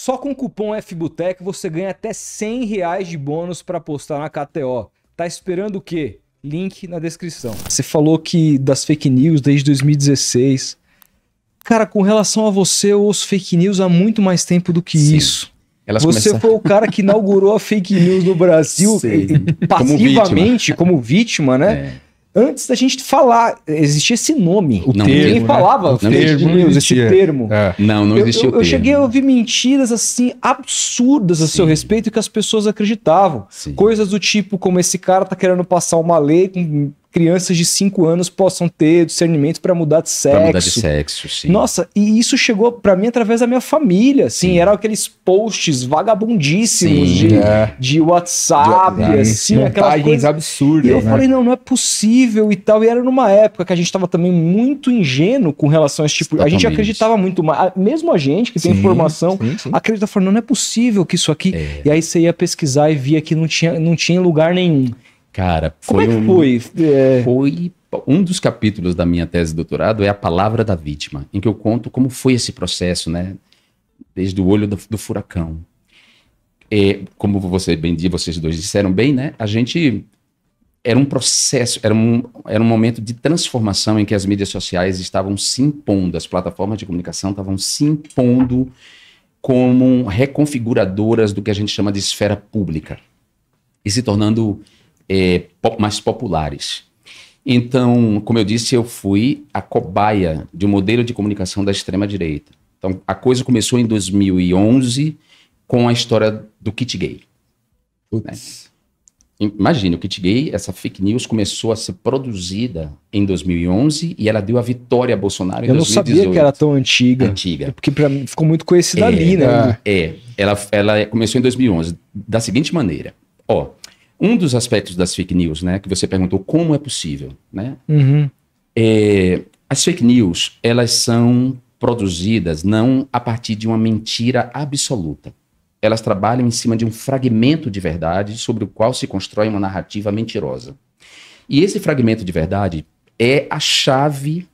Só com o cupom FBUTEC você ganha até R$100 de bônus para apostar na KTO. Tá esperando o quê? Link na descrição. Você falou que das fake news desde 2016. Cara, com relação a você, eu ouço fake news há muito mais tempo do que isso. Você foi o cara que inaugurou a fake news no Brasil passivamente, como vítima, né? Antes da gente falar, existia esse nome. Ninguém falava fake news, esse termo. Não existia o termo. Eu cheguei a ouvir mentiras assim absurdas a seu respeito que as pessoas acreditavam. Sim. Coisas do tipo, como esse cara tá querendo passar uma lei com crianças de 5 anos possam ter discernimento para mudar de sexo. Pra mudar de sexo, sim. Nossa, e isso chegou para mim através da minha família, assim, eram aqueles posts vagabundíssimos de WhatsApp, assim, aquelas coisas absurdas. E eu falei, não é possível e tal. E era numa época que a gente tava também muito ingênuo com relação a esse tipo. A gente acreditava muito mais, mesmo a gente que tem informação, acredita, falando, não é possível que isso aqui. E aí você ia pesquisar e via que não tinha lugar nenhum. Cara, como é que foi? Foi um dos capítulos da minha tese de doutorado é a palavra da vítima, em que eu conto como foi esse processo, né? Desde o olho do furacão. Como vocês dois disseram bem, né? A gente era um processo, era um momento de transformação em que as mídias sociais estavam se impondo, as plataformas de comunicação estavam se impondo como reconfiguradoras do que a gente chama de esfera pública e se tornando mais populares. Então, como eu disse, eu fui a cobaia de um modelo de comunicação da extrema-direita. Então, a coisa começou em 2011 com a história do kit gay. Né? Imagine, o kit gay, essa fake news começou a ser produzida em 2011 e ela deu a vitória a Bolsonaro em 2018. Eu não sabia que era tão antiga. Porque pra mim ficou muito conhecida ali, né? Ela começou em 2011 da seguinte maneira. Um dos aspectos das fake news, né, que você perguntou como é possível, né? As fake news, elas são produzidas não a partir de uma mentira absoluta. Elas trabalham em cima de um fragmento de verdade sobre o qual se constrói uma narrativa mentirosa. E esse fragmento de verdade é a chave.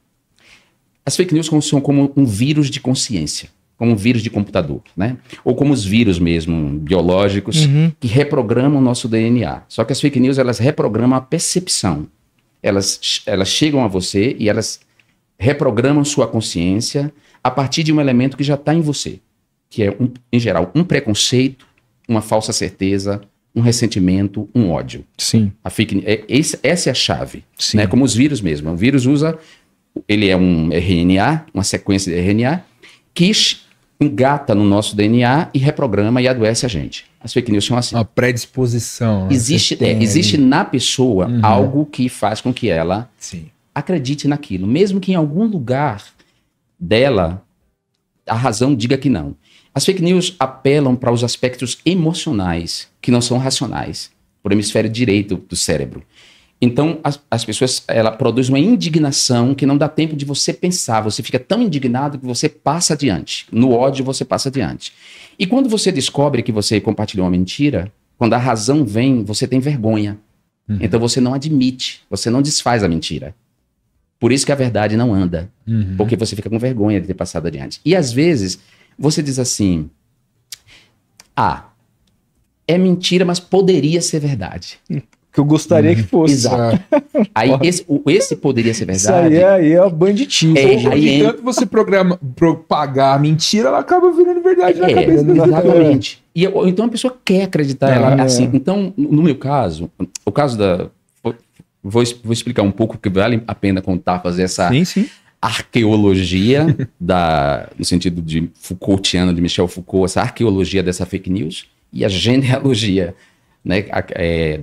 As fake news são como um vírus de consciência, como um vírus de computador, né? Ou como os vírus mesmo, biológicos, que reprogramam o nosso DNA. Só que as fake news, elas reprogramam a percepção. Elas chegam a você e elas reprogramam sua consciência a partir de um elemento que já está em você, que é, em geral, um preconceito, uma falsa certeza, um ressentimento, um ódio. Sim. Essa é a chave, né? Como os vírus mesmo. O vírus ele é um RNA, uma sequência de RNA, que engata no nosso DNA e reprograma e adoece a gente. As fake news são assim. Uma predisposição. Né? Existe na pessoa algo que faz com que ela acredite naquilo, mesmo que em algum lugar dela a razão diga que não. As fake news apelam para os aspectos emocionais, que não são racionais, por hemisfério direito do cérebro. Então, as pessoas, ela produz uma indignação que não dá tempo de você pensar. Você fica tão indignado que você passa adiante. No ódio, você passa adiante. E quando você descobre que você compartilhou uma mentira, quando a razão vem, você tem vergonha. Então, você não admite, você não desfaz a mentira. Por isso que a verdade não anda. Porque você fica com vergonha de ter passado adiante. E, às vezes, você diz assim, é mentira, mas poderia ser verdade. Que eu gostaria que fosse. Exato. Aí esse poderia ser verdade. Isso aí é banditismo. Tanto você propagar a mentira, ela acaba virando verdade na cabeça dele. Exatamente. Então a pessoa quer acreditar ela assim. Então, no meu caso, o caso da... Vou explicar um pouco, porque vale a pena contar, fazer essa arqueologia, no sentido de Foucaultiano, de Michel Foucault, essa arqueologia dessa fake news e a genealogia, né,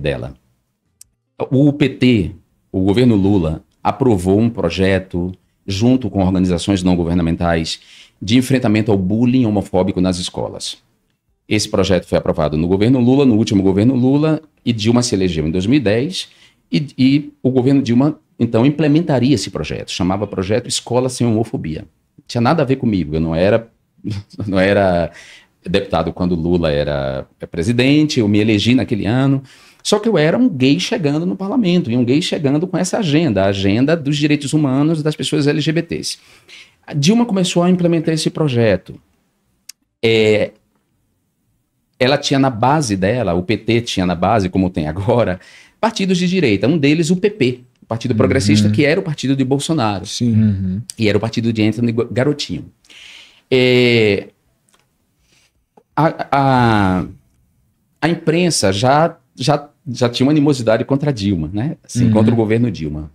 dela. O PT, o governo Lula, aprovou um projeto, junto com organizações não governamentais, de enfrentamento ao bullying homofóbico nas escolas. Esse projeto foi aprovado no governo Lula, no último governo Lula, e Dilma se elegeu em 2010, e o governo Dilma, então, implementaria esse projeto. Chamava Projeto Escola Sem Homofobia. Não tinha nada a ver comigo, eu não era deputado quando Lula era presidente, eu me elegi naquele ano. Só que eu era um gay chegando no parlamento, e um gay chegando com essa agenda, a agenda dos direitos humanos das pessoas LGBTs. A Dilma começou a implementar esse projeto. ela tinha na base dela, o PT tinha na base, como tem agora, partidos de direita. Um deles, o PP, o Partido Progressista, que era o partido de Bolsonaro. Sim. E era o partido de Anthony Garotinho. A imprensa já tinha uma animosidade contra Dilma, né? Assim, contra o governo Dilma.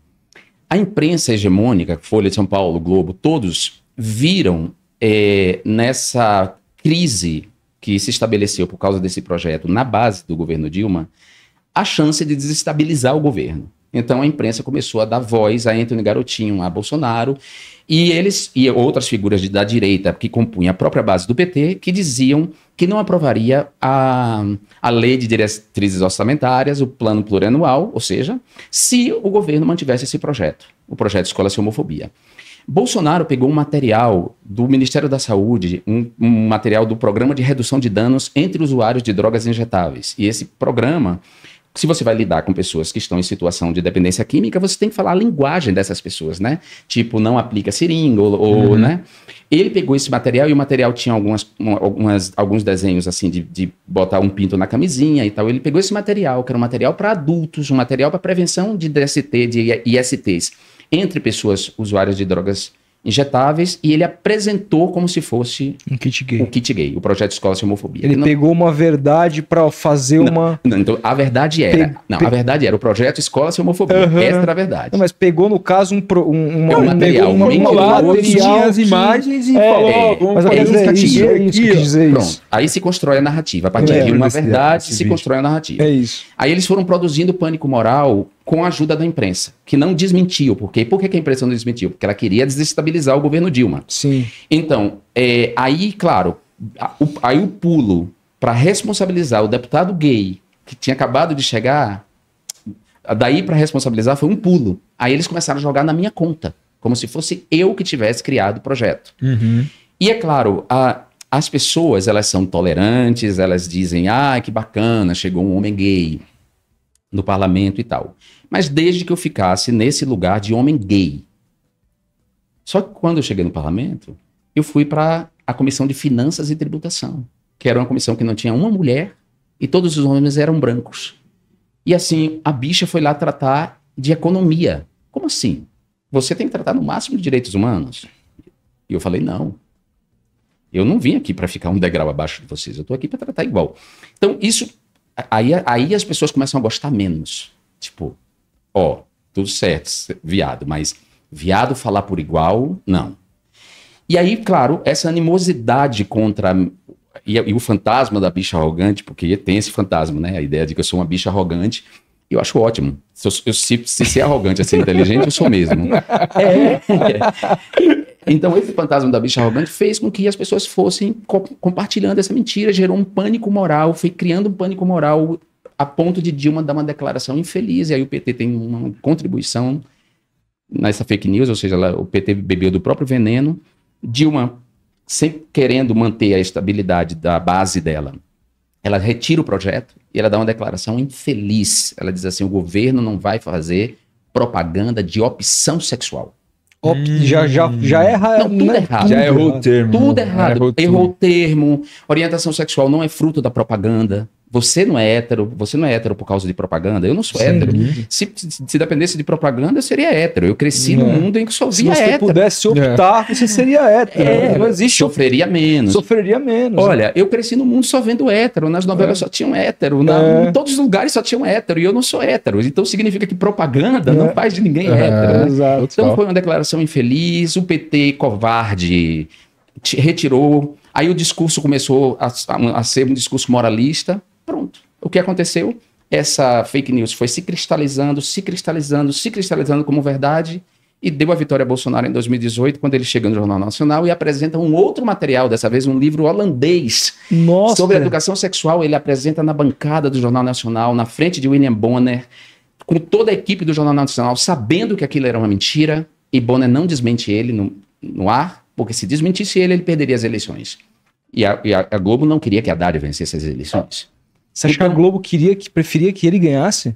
A imprensa hegemônica, Folha de São Paulo, Globo, todos viram nessa crise que se estabeleceu por causa desse projeto na base do governo Dilma, a chance de desestabilizar o governo. Então a imprensa começou a dar voz a Anthony Garotinho, a Bolsonaro, e eles e outras figuras da direita que compunham a própria base do PT, que diziam que não aprovaria a lei de diretrizes orçamentárias, o plano plurianual, ou seja, se o governo mantivesse esse projeto, o projeto Escola Sem Homofobia. Bolsonaro pegou um material do Ministério da Saúde, um material do Programa de Redução de Danos entre Usuários de Drogas Injetáveis. E esse programa, se você vai lidar com pessoas que estão em situação de dependência química, você tem que falar a linguagem dessas pessoas, né? Tipo, não aplica seringa, né? Ele pegou esse material e o material tinha alguns desenhos, assim, de botar um pinto na camisinha e tal. Ele pegou esse material, que era um material para adultos, um material para prevenção de DST, de ISTs, entre pessoas usuárias de drogas injetáveis, e ele apresentou como se fosse um kit gay. O kit gay, o projeto Escola Sem Homofobia. Ele pegou uma verdade para fazer uma... Não, então a verdade era... a verdade era o projeto Escola Sem Homofobia. Essa era a verdade. Não, mas pegou, no caso, um material. Tinha as imagens e falou... Mas Pronto. Aí se constrói a narrativa. A partir de uma verdade, se constrói a narrativa. É isso. Aí eles foram produzindo pânico moral com a ajuda da imprensa, que não desmentiu. Por quê? Por que a imprensa não desmentiu? Porque ela queria desestabilizar o governo Dilma. Sim. Então, aí, claro, aí o pulo para responsabilizar o deputado gay, que tinha acabado de chegar, daí para responsabilizar foi um pulo. Aí eles começaram a jogar na minha conta, como se fosse eu que tivesse criado o projeto. E é claro, as pessoas, elas são tolerantes, elas dizem, que bacana, chegou um homem gay no parlamento e tal. Mas desde que eu ficasse nesse lugar de homem gay. Só que quando eu cheguei no parlamento, eu fui para a Comissão de Finanças e Tributação, que era uma comissão que não tinha uma mulher e todos os homens eram brancos. E assim, a bicha foi lá tratar de economia. Como assim? Você tem que tratar no máximo de direitos humanos? E eu falei, não. Eu não vim aqui para ficar um degrau abaixo de vocês, eu estou aqui para tratar igual. Então, isso... Aí as pessoas começam a gostar menos. Tipo, tudo certo, viado, mas viado falar por igual, não. E aí, claro, essa animosidade contra... E o fantasma da bicha arrogante, porque tem esse fantasma, né? A ideia de que eu sou uma bicha arrogante, eu acho ótimo. Se ser arrogante é ser inteligente, eu sou mesmo. Então, esse fantasma da bicha arrogante fez com que as pessoas fossem compartilhando essa mentira, gerou um pânico moral, foi criando um pânico moral a ponto de Dilma dar uma declaração infeliz, e aí o PT tem uma contribuição nessa fake news, ou seja, o PT bebeu do próprio veneno. Dilma, sempre querendo manter a estabilidade da base dela, ela retira o projeto e ela dá uma declaração infeliz. Ela diz assim, o governo não vai fazer propaganda de opção sexual. Já erra. Não, tudo errado. Já errou o termo. Tudo errado. Errou o termo. Orientação sexual não é fruto da propaganda. Você não é hétero por causa de propaganda. Eu não sou hétero. Se dependesse de propaganda, eu seria hétero. Eu cresci num mundo em que só via hétero. Se você pudesse optar, você seria hétero. Não existe. Sofreria menos. Olha, eu cresci num mundo só vendo hétero. Nas novelas só tinham hétero. Em todos os lugares só tinham hétero. E eu não sou hétero. Então significa que propaganda não faz de ninguém hétero. Né? Exato. Então foi uma declaração infeliz. O PT covarde retirou. Aí o discurso começou a ser um discurso moralista. Pronto. O que aconteceu? Essa fake news foi se cristalizando como verdade e deu a vitória a Bolsonaro em 2018, quando ele chega no Jornal Nacional e apresenta um outro material, dessa vez um livro holandês sobre educação sexual. Ele apresenta na bancada do Jornal Nacional, na frente de William Bonner, com toda a equipe do Jornal Nacional, sabendo que aquilo era uma mentira, e Bonner não desmente ele no ar, porque se desmentisse ele perderia as eleições. E a Globo não queria que a Haddad vencesse as eleições. Você acha que a Globo preferia que ele ganhasse?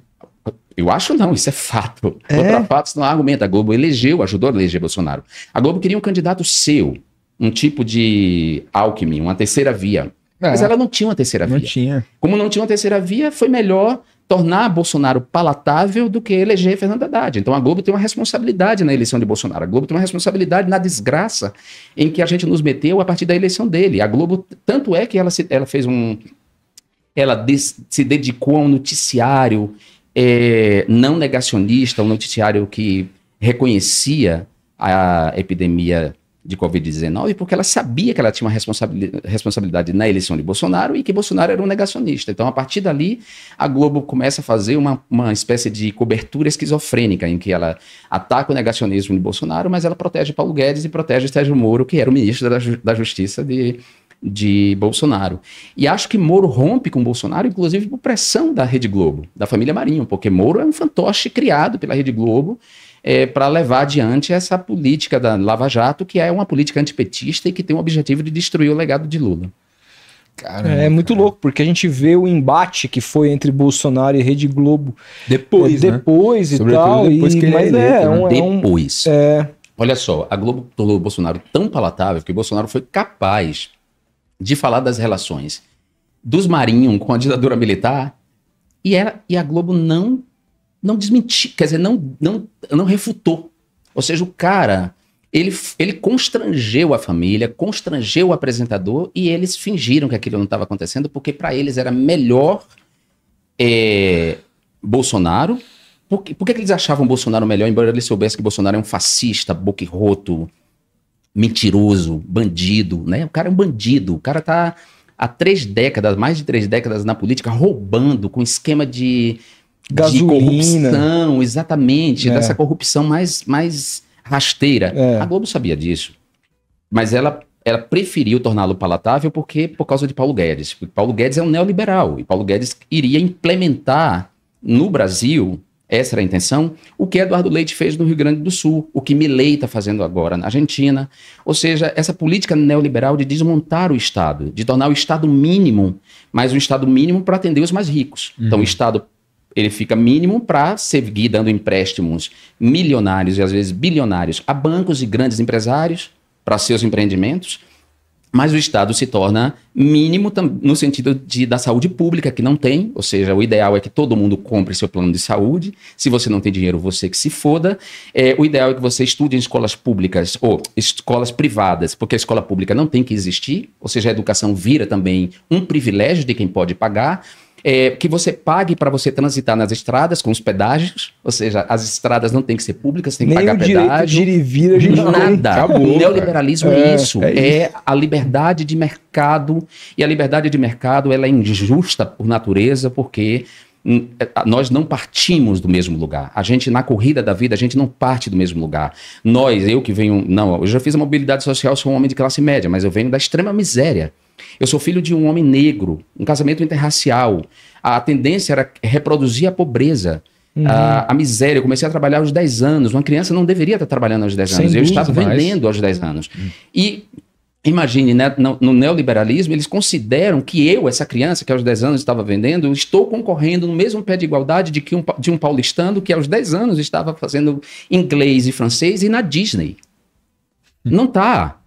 Eu acho não, isso é fato. Contra fatos não há argumento. A Globo ajudou a eleger Bolsonaro. A Globo queria um candidato seu, um tipo de Alckmin, uma terceira via. Mas ela não tinha uma terceira via. Não tinha. Como não tinha uma terceira via, foi melhor tornar Bolsonaro palatável do que eleger Fernando Haddad. Então a Globo tem uma responsabilidade na eleição de Bolsonaro. A Globo tem uma responsabilidade na desgraça em que a gente nos meteu a partir da eleição dele. A Globo, tanto é que ela fez um... se dedicou a um noticiário não negacionista, um noticiário que reconhecia a epidemia de Covid-19, porque ela sabia que ela tinha uma responsabilidade na eleição de Bolsonaro e que Bolsonaro era um negacionista. Então, a partir dali, a Globo começa a fazer uma espécie de cobertura esquizofrênica, em que ela ataca o negacionismo de Bolsonaro, mas ela protege Paulo Guedes e protege Sérgio Moro, que era o ministro da Justiça de Bolsonaro. E acho que Moro rompe com Bolsonaro, inclusive por pressão da Rede Globo, da família Marinho, porque Moro é um fantoche criado pela Rede Globo para levar adiante essa política da Lava Jato, que é uma política antipetista e que tem o objetivo de destruir o legado de Lula. Caramba, É muito louco, porque a gente vê o embate que foi entre Bolsonaro e Rede Globo Depois, né? depois e Sobretudo tal. depois que ele mas é eleito, né? Depois. Olha só, a Globo tornou o Bolsonaro tão palatável que o Bolsonaro foi capaz de falar das relações dos Marinho com a ditadura militar e a Globo não desmentiu, quer dizer, não refutou. Ou seja, o cara, ele constrangeu a família, constrangeu o apresentador e eles fingiram que aquilo não estava acontecendo porque para eles era melhor Bolsonaro. Por que eles achavam Bolsonaro melhor, embora eles soubessem que Bolsonaro é um fascista, boquirroto, mentiroso, bandido, né? O cara é um bandido, o cara tá há mais de 3 décadas na política, roubando com esquema de corrupção, exatamente, dessa corrupção mais rasteira. A Globo sabia disso, mas ela preferiu torná-lo palatável por causa de Paulo Guedes. Porque Paulo Guedes é um neoliberal, e Paulo Guedes iria implementar no Brasil, essa era a intenção, o que Eduardo Leite fez no Rio Grande do Sul, o que Milei está fazendo agora na Argentina. Ou seja, essa política neoliberal de desmontar o Estado, de tornar o Estado mínimo, mas um Estado mínimo para atender os mais ricos. Então o Estado ele fica mínimo para seguir dando empréstimos milionários e às vezes bilionários a bancos e grandes empresários para seus empreendimentos, mas o Estado se torna mínimo no sentido da saúde pública, que não tem, ou seja, o ideal é que todo mundo compre seu plano de saúde, se você não tem dinheiro, você que se foda. O ideal é que você estude em escolas públicas ou escolas privadas, porque a escola pública não tem que existir, ou seja, a educação vira também um privilégio de quem pode pagar. Que você pague para você transitar nas estradas com os pedágios, ou seja, as estradas não tem que ser públicas, tem que pagar pedágio. Nem o direito de ir e vir a gente nada. Acabou, o neoliberalismo é isso, é a liberdade de mercado, e a liberdade de mercado ela é injusta por natureza, porque nós não partimos do mesmo lugar. A gente, na corrida da vida, a gente não parte do mesmo lugar. Eu já fiz a mobilidade social, sou um homem de classe média, mas eu venho da extrema miséria. Eu sou filho de um homem negro, um casamento interracial. A tendência era reproduzir a pobresa, a miséria. Eu comecei a trabalhar aos 10 anos. Uma criança não deveria estar trabalhando aos 10 anos. Eu estava vendendo aos 10 anos. E imagine, né, no neoliberalismo, eles consideram que eu, essa criança que aos 10 anos estava vendendo, estou concorrendo no mesmo pé de igualdade de um paulistano que aos 10 anos estava fazendo inglês e francês e na Disney. Não está.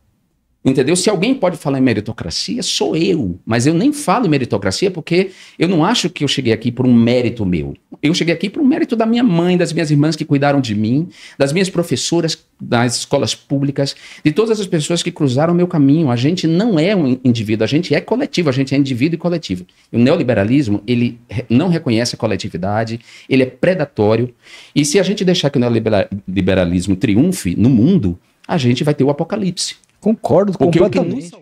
Entendeu? Se alguém pode falar em meritocracia, sou eu. Mas eu nem falo em meritocracia porque eu não acho que eu cheguei aqui por um mérito meu. Eu cheguei aqui por um mérito da minha mãe, das minhas irmãs que cuidaram de mim, das minhas professoras das escolas públicas, de todas as pessoas que cruzaram o meu caminho. A gente não é um indivíduo, a gente é coletivo, a gente é indivíduo e coletivo. E o neoliberalismo, ele não reconhece a coletividade, ele é predatório. E se a gente deixar que o neoliberalismo triunfe no mundo, a gente vai ter o apocalipse. Concordo Porque completamente.